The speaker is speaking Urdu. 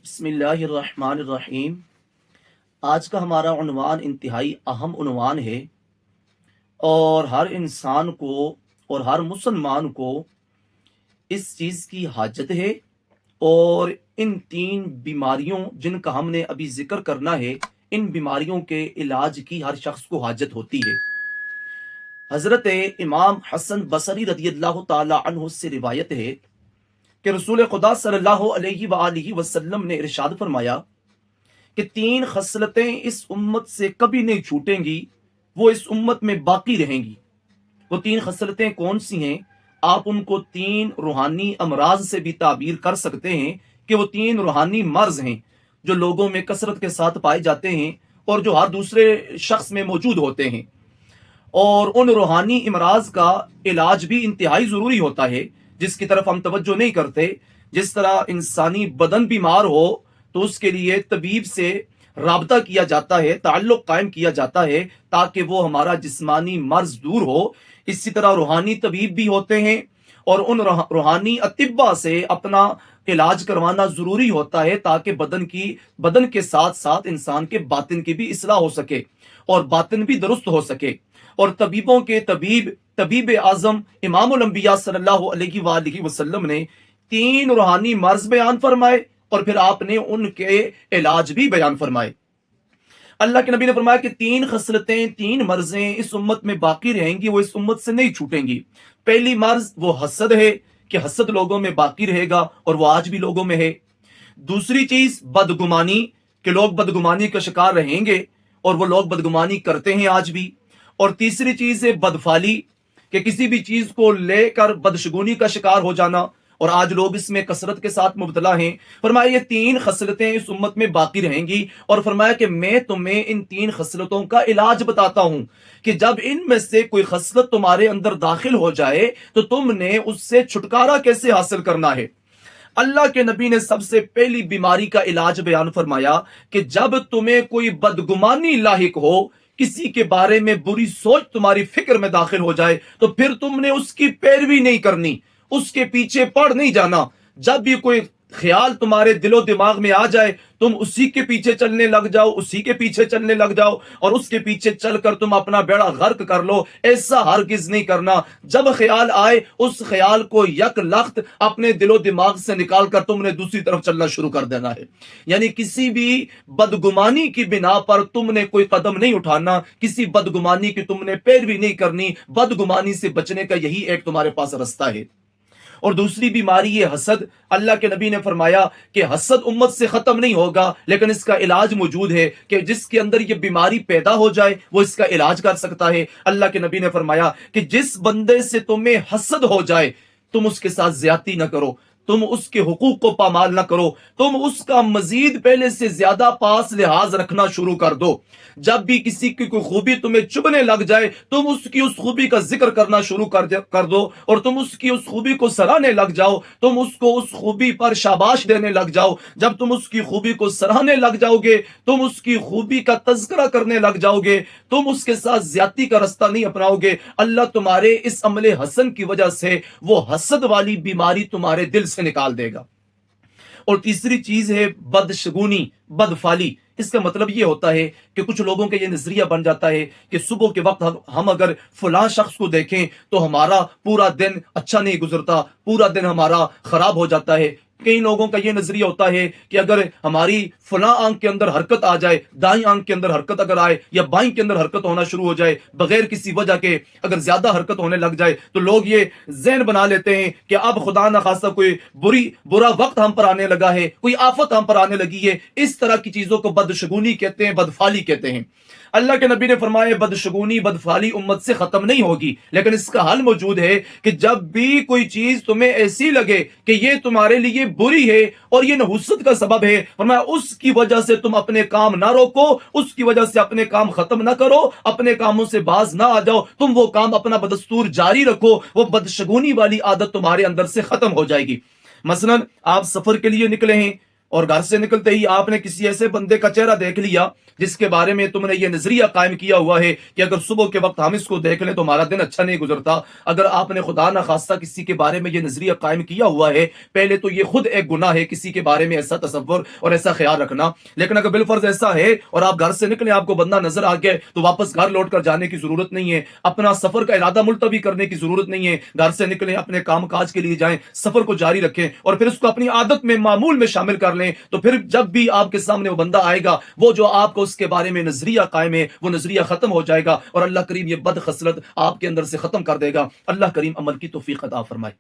بسم اللہ الرحمن الرحیم۔ آج کا ہمارا عنوان انتہائی اہم عنوان ہے اور ہر انسان کو اور ہر مسلمان کو اس چیز کی حاجت ہے، اور ان تین بیماریوں جن کا ہم نے ابھی ذکر کرنا ہے، ان بیماریوں کے علاج کی ہر شخص کو حاجت ہوتی ہے۔ حضرت امام حسن بصری رضی اللہ تعالی عنہ سے روایت ہے کہ رسول خدا صلی اللہ علیہ وآلہ وسلم نے ارشاد فرمایا کہ تین خصلتیں اس امت سے کبھی نہیں چھوٹیں گی، وہ اس امت میں باقی رہیں گی۔ وہ تین خصلتیں کون سی ہیں؟ آپ ان کو تین روحانی امراض سے بھی تعبیر کر سکتے ہیں کہ وہ تین روحانی مرض ہیں جو لوگوں میں کثرت کے ساتھ پائے جاتے ہیں اور جو ہر دوسرے شخص میں موجود ہوتے ہیں، اور ان روحانی امراض کا علاج بھی انتہائی ضروری ہوتا ہے جس کی طرف ہم توجہ نہیں کرتے۔ جس طرح انسانی بدن بیمار ہو تو اس کے لیے طبیب سے رابطہ کیا جاتا ہے، تعلق قائم کیا جاتا ہے تاکہ وہ ہمارا جسمانی مرض دور ہو، اسی طرح روحانی طبیب بھی ہوتے ہیں اور ان روحانی اطباء سے اپنا علاج کروانا ضروری ہوتا ہے تاکہ بدن کے ساتھ ساتھ انسان کے باطن کی بھی اصلاح ہو سکے اور باطن بھی درست ہو سکے۔ اور طبیبوں کے طبیب اعظم امام الانبیاء صلی اللہ علیہ وآلہ وسلم نے تین روحانی مرض بیان فرمائے اور پھر آپ نے ان کے علاج بھی بیان فرمائے۔ اللہ کے نبی نے فرمایا کہ تین خصلتیں، تین مرضیں اس امت میں باقی رہیں گی، وہ اس امت سے نہیں چھوٹیں گی۔ پہلی مرض وہ حسد ہے کہ حسد لوگوں میں باقی رہے گا اور وہ آج بھی لوگوں میں ہے۔ دوسری چیز بدگمانی کہ لوگ بدگمانی کا شکار رہیں گے اور وہ لوگ بدگمانی کرتے ہیں آج بھی۔ اور تیسری چیز ہے بدفالی کہ کسی بھی چیز کو لے کر بدشگونی کا شکار ہو جانا، اور آج لوگ اس میں کثرت کے ساتھ مبتلا ہیں۔ فرمایا یہ تین خصلتیں اس امت میں باقی رہیں گی، اور فرمایا کہ میں تمہیں ان تین خصلتوں کا علاج بتاتا ہوں کہ جب ان میں سے کوئی خصلت تمہارے اندر داخل ہو جائے تو تم نے اس سے چھٹکارا کیسے حاصل کرنا ہے۔ اللہ کے نبی نے سب سے پہلی بیماری کا علاج بیان فرمایا کہ جب تمہیں کوئی بدگمانی لاحق ہو، کسی کے بارے میں بری سوچ تمہاری فکر میں داخل ہو جائے، تو پھر تم نے اس کی پیروی نہیں کرنی، اس کے پیچھے پڑ نہیں جانا۔ جب بھی کوئی خیال تمہارے دل و دماغ میں آ جائے، تم اسی کے پیچھے چلنے لگ جاؤ، اسی کے پیچھے چلنے لگ جاؤ اور اس کے پیچھے چل کر تم اپنا بیڑا غرق کر لو۔ ایسا ہرگز نہیں کرنا۔ جب خیال آئے اس خیال کو یک لخت اپنے دل و دماغ سے نکال کر تم نے دوسری طرف چلنا شروع کر دینا ہے۔ یعنی کسی بھی بدگمانی کی بنا پر تم نے کوئی قدم نہیں اٹھانا، کسی بدگمانی کی تم نے پیروی نہیں کرنی۔ بدگمانی سے بچنے کا یہی ایک تمہارے پاس رستہ ہے۔ اور دوسری بیماری یہ حسد۔ اللہ کے نبی نے فرمایا کہ حسد امت سے ختم نہیں ہوگا، لیکن اس کا علاج موجود ہے کہ جس کے اندر یہ بیماری پیدا ہو جائے وہ اس کا علاج کر سکتا ہے۔ اللہ کے نبی نے فرمایا کہ جس بندے سے تمہیں حسد ہو جائے تم اس کے ساتھ زیادتی نہ کرو، تم اس کے حقوق کو پامال نہ کرو، تم اس کا مزید پہلے سے زیادہ پاس لحاظ رکھنا شروع کر دو۔ جب بھی کسی کی کوئی خوبی تمہیں چبھنے لگ جائے تم اس کی اس خوبی کا ذکر کرنا شروع کر دو، اور تم اس کی اس خوبی کو سراہنے لگ جاؤ، تم اس کو اس خوبی پر شاباش دینے لگ جاؤ۔ جب تم اس کی خوبی کو سراہنے لگ جاؤ گے، تم اس کی خوبی کا تذکرہ کرنے لگ جاؤ گے، تم اس کے ساتھ زیادتی کا رستہ نہیں اپناؤ گے، اللہ تمہارے اس عمل حسن کی وجہ سے وہ حسد والی بیماری تمہارے دل سے نکال دے گا۔ اور تیسری چیز ہے بدشگونی، بدفالی۔ اس کا مطلب یہ ہوتا ہے کہ کچھ لوگوں کا یہ نظریہ بن جاتا ہے کہ صبح کے وقت ہم اگر فلاں شخص کو دیکھیں تو ہمارا پورا دن اچھا نہیں گزرتا، پورا دن ہمارا خراب ہو جاتا ہے۔ کئی لوگوں کا یہ نظریہ ہوتا ہے کہ اگر ہماری فلاں آنکھ کے اندر حرکت آ جائے، دائیں آنکھ کے اندر حرکت اگر آئے یا بائیں کے اندر حرکت ہونا شروع ہو جائے بغیر کسی وجہ کے، اگر زیادہ حرکت ہونے لگ جائے تو لوگ یہ ذہن بنا لیتے ہیں کہ اب خدا نخواستہ کوئی برا وقت ہم پر آنے لگا ہے، کوئی آفت ہم پر آنے لگی ہے۔ اس طرح کی چیزوں کو بدشگونی کہتے ہیں، بدفالی کہتے ہیں۔ اللہ کے نبی نے فرمایا بدشگونی، بدفالی امت سے ختم نہیں ہوگی، لیکن اس کا حل موجود ہے کہ جب بھی کوئی چیز تمہیں ایسی لگے کہ یہ تمہارے لیے بری ہے اور یہ نحوست کا سبب ہے، فرمایا اس کی وجہ سے تم اپنے کام نہ روکو، اس کی وجہ سے اپنے کام ختم نہ کرو، اپنے کاموں سے باز نہ آ جاؤ، تم وہ کام اپنا بدستور جاری رکھو، وہ بدشگونی والی عادت تمہارے اندر سے ختم ہو جائے گی۔ مثلا آپ سفر کے لیے نکلے ہیں، اور گھر سے نکلتے ہی آپ نے کسی ایسے بندے کا چہرہ دیکھ لیا جس کے بارے میں تم نے یہ نظریہ قائم کیا ہوا ہے کہ اگر صبح کے وقت ہم اس کو دیکھ لیں تو ہمارا دن اچھا نہیں گزرتا، اگر آپ نے خدا نہ خواستہ کسی کے بارے میں یہ نظریہ قائم کیا ہوا ہے، پہلے تو یہ خود ایک گناہ ہے کسی کے بارے میں ایسا تصور اور ایسا خیال رکھنا۔ لیکن اگر بالفرض ایسا ہے اور آپ گھر سے نکلیں، آپ کو بندہ نظر آ گیا تو واپس گھر لوٹ کر جانے کی ضرورت نہیں ہے، اپنا سفر کا ارادہ ملتوی کرنے کی ضرورت نہیں ہے، گھر سے نکلیں، اپنے کام کاج کے لیے جائیں، سفر کو جاری رکھیں اور پھر اس کو اپنی عادت میں، معمول میں شامل کر لیں، تو پھر جب بھی آپ کے سامنے وہ بندہ آئے گا، وہ جو آپ کو اس کے بارے میں نظریہ قائم ہے وہ نظریہ ختم ہو جائے گا اور اللہ کریم یہ بد خصلت آپ کے اندر سے ختم کر دے گا۔ اللہ کریم عمل کی توفیق عطا فرمائے۔